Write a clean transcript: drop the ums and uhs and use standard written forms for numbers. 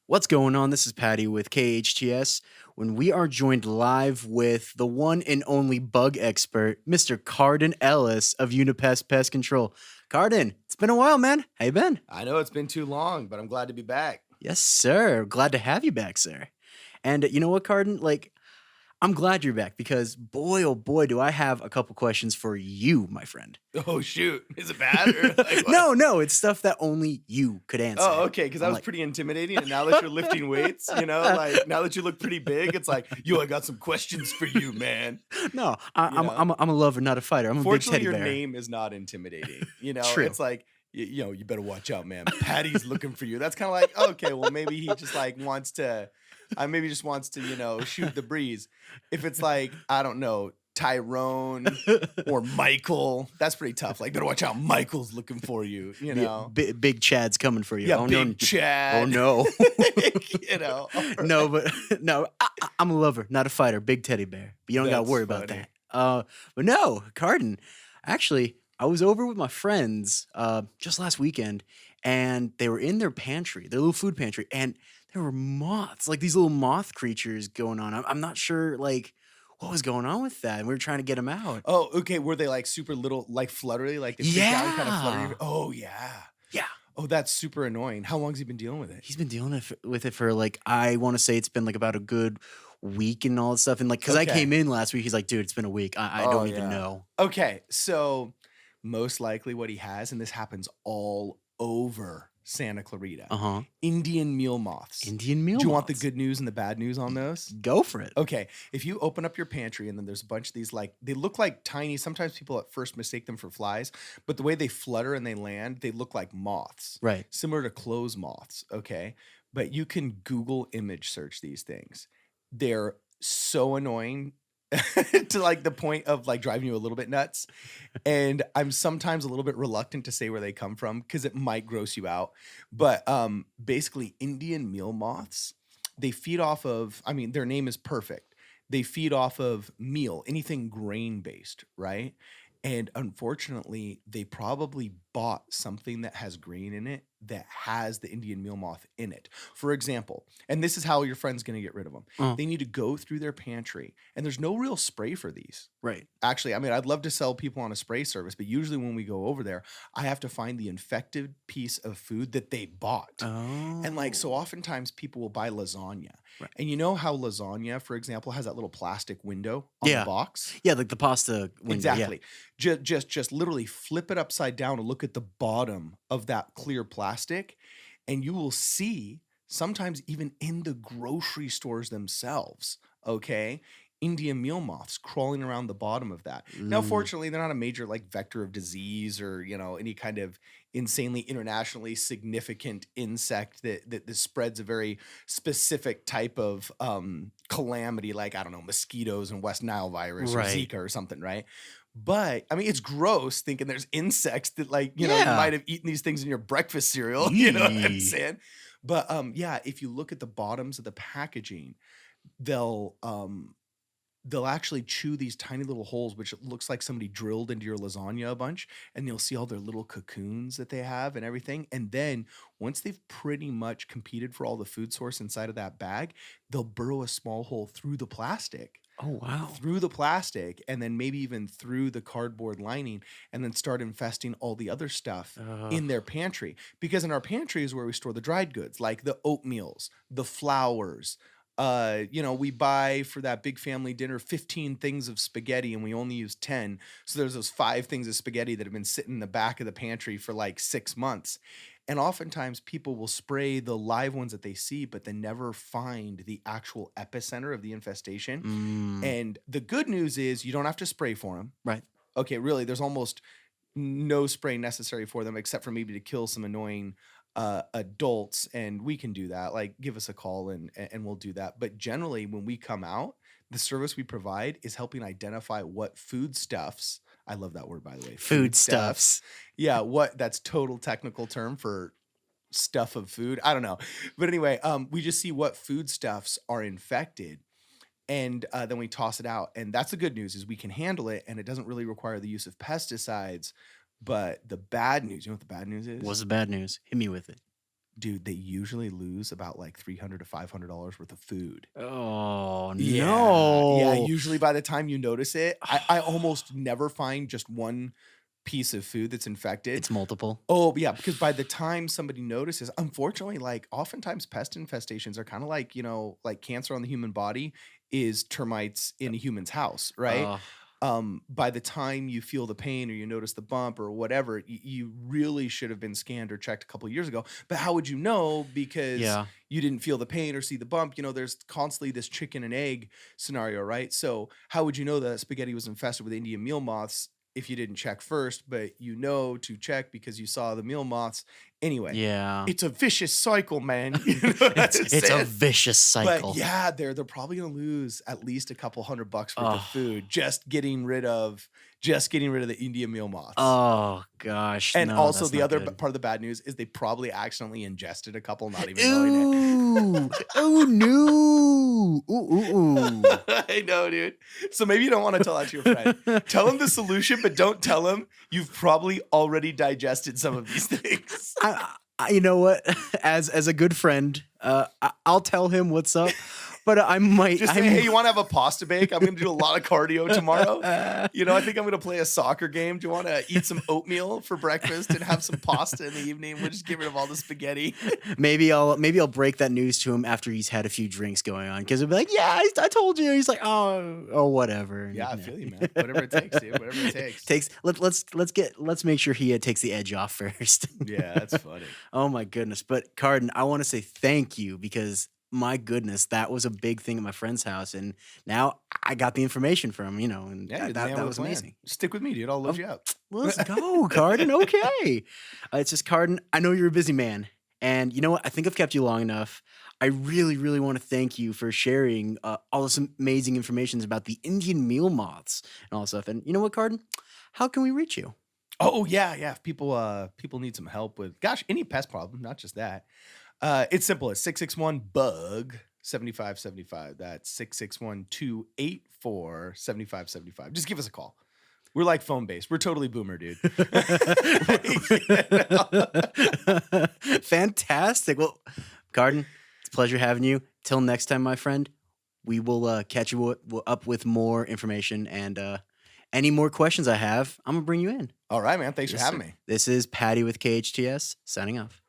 What's going on? This is Patty with KHTS when we are joined live with the one and only bug expert, Mr. Cardon Ellis of Unipest Pest Control. Cardon, it's been a while, man. How you been? I know it's been too long, but I'm glad to be back. Yes, sir. Glad to have you back, sir. And you know what, Cardon? I'm glad you're back because boy, oh boy, do I have a couple questions for you, my friend. Oh shoot, is it bad or like what? No, it's stuff that only you could answer. Oh, okay, because that I'm was like, pretty intimidating, and now that you're lifting weights, like now that you look pretty big, it's like, yo, I got some questions for you, man. no, I, You I'm, know. I'm, a, I'm a lover, not a fighter. I'm a big Fortunately, teddy your bear. name is not intimidating. True. It's like you better watch out, man. Patty's looking for you. That's kind of like, okay, well maybe he just like wants to, maybe just wants to shoot the breeze. If it's like I don't know. Tyrone or Michael. That's pretty tough. Like, better watch out. Michael's looking for you, Big Chad's coming for you. Yeah, Oh, big no. Chad. Oh, no. Right. No, but no, I'm a lover, not a fighter. Big teddy bear. But you don't got to That's worry about funny. that. But no, Cardon, actually, I was over with my friends just last weekend, and they were in their pantry, their little food pantry, and there were moths, like these little moth creatures going on. I'm not sure, like, what was going on with that, and we were trying to get them out. Oh, okay. Were they like super little, like fluttery, like they freak out and kind of flutter? Yeah. Oh, yeah. Yeah. Oh, that's super annoying. How long has he been dealing with it? He's been dealing with it for like, I want to say it's been like about a good week and all that stuff. And like, cause I Okay. came in last week, he's like, dude, it's been a week. I Oh, don't even yeah. know. Okay, so most likely what he has, and this happens all over Santa Clarita, Uh-huh. Indian meal moths. Indian meal Do you want the moths. good news and the bad news on those? Go for it. Okay, if you open up your pantry and then there's a bunch of these, like, they look like tiny, sometimes people at first mistake them for flies, but the way they flutter and they land, they look like moths, Right. similar to clothes moths, okay? But you can Google image search these things. They're so annoying to like the point of like driving you a little bit nuts. And I'm sometimes a little bit reluctant to say where they come from because it might gross you out. But basically, Indian meal moths, they feed off of, I mean, their name is perfect. They feed off of meal, anything grain based, right? And unfortunately, they probably bought something that has grain in it that has the Indian meal moth in it. For example, and this is how your friend's going to get rid of them. Uh, They need to go through their pantry, and there's no real spray for these. right. Actually, I mean, I'd love to sell people on a spray service, but usually when we go over there, I have to find the infected piece of food that they bought. Oh. And like, so oftentimes people will buy lasagna. Right. And you know how lasagna, for example, has that little plastic window on Yeah. the box? Yeah, like the pasta window. Exactly. Just literally flip it upside down and look at the bottom of that clear plastic, and you will see sometimes even in the grocery stores themselves, okay, Indian meal moths crawling around the bottom of that. Yeah. Now, fortunately, they're not a major like vector of disease or any kind of insanely internationally significant insect that spreads a very specific type of calamity, like I don't know, mosquitoes and West Nile virus or Right. Zika or something, right? But I mean, it's gross thinking there's insects that like you Yeah. might have eaten these things in your breakfast cereal. You know what I'm Yee. saying? But yeah, if you look at the bottoms of the packaging, they'll actually chew these tiny little holes, which it looks like somebody drilled into your lasagna a bunch, and you'll see all their little cocoons that they have and everything. And then once they've pretty much competed for all the food source inside of that bag, they'll burrow a small hole through the plastic. Oh, wow. Through the plastic, and then maybe even through the cardboard lining, and then start infesting all the other stuff in their pantry. Because in our pantry is where we store the dried goods, like the oatmeals, the flours. We buy for that big family dinner 15 things of spaghetti and we only use 10. So there's those 5 things of spaghetti that have been sitting in the back of the pantry for like 6 months. And oftentimes people will spray the live ones that they see, but they never find the actual epicenter of the infestation. Mm. And the good news is you don't have to spray for them. Right. Okay, really, there's almost no spray necessary for them except for maybe to kill some annoying adults, and we can do that. Like, give us a call and we'll do that. But generally, when we come out, the service we provide is helping identify what foodstuffs. I love that word, by the way. Foodstuffs. Yeah, that's total technical term for stuff of food. I don't know, but anyway, we just see what foodstuffs are infected. And then we toss it out. And that's the good news is we can handle it, and it doesn't really require the use of pesticides. But the bad news, you know what the bad news is? What's the bad news? Hit me with it. Dude, they usually lose about like $300 to $500 worth of food. Oh Yeah. Yeah, no. usually by the time you notice it, I almost never find just one piece of food that's infected. It's multiple. Oh, yeah, because by the time somebody notices, unfortunately, like oftentimes pest infestations are kind of like, like cancer on the human body is termites in a human's house, right? Oh, By the time you feel the pain or you notice the bump or whatever, you really should have been scanned or checked a couple of years ago. But how would you know because yeah. you didn't feel the pain or see the bump? There's constantly this chicken and egg scenario, right? So how would you know that spaghetti was infested with Indian meal moths if you didn't check first, but to check because you saw the meal moths? Anyway, Yeah. it's a vicious cycle, man. You know what I'm It's a saying? vicious cycle. But yeah, they're probably gonna lose at least a couple $100 worth of Oh. food just getting rid of the Indian meal moths. Oh gosh. And No, also that's the not other good. part of the bad news is they probably accidentally ingested a couple, not even knowing Ooh. Oh no. Ooh, ooh, ooh. it. I know, dude. So maybe you don't want to tell that to your friend. Tell him the solution, but don't tell him you've probably already digested some of these things. You know what? As a good friend, I'll tell him what's up. But I might. Just say, hey, you want to have a pasta bake? I'm going to do a lot of cardio tomorrow. I think I'm going to play a soccer game. Do you want to eat some oatmeal for breakfast and have some pasta in the evening? We'll just get rid of all the spaghetti. maybe I'll break that news to him after he's had a few drinks going on, because he'll be like, yeah, I told you. He's like, oh, whatever. Yeah, I feel you, man. Whatever it takes, dude. Whatever it takes. Let's make sure he takes the edge off first. Yeah, that's funny. Oh my goodness. But Cardon, I want to say thank you, because my goodness, that was a big thing at my friend's house, and now I got the information from him, and Yeah, that was amazing. Stick with me, dude. I'll load you up. Let's go, Cardon. Okay. It's just, Cardon, I know you're a busy man, and you know what? I think I've kept you long enough. I really, really want to thank you for sharing all this amazing information about the Indian meal moths and all this stuff. And you know what, Cardon? How can we reach you? Oh, yeah. If people need some help with, gosh, any pest problem, not just that. It's simple. It's 661-BUG-7575. That's 661-284-7575. Just give us a call. We're like phone based. We're totally boomer, dude. Fantastic. Well, Cardon, it's a pleasure having you. Till next time, my friend, we will catch you up with more information, and any more questions I have, I'm going to bring you in. All right, man. Thanks for Yes, having sir. me. This is Patty with KHTS, signing off.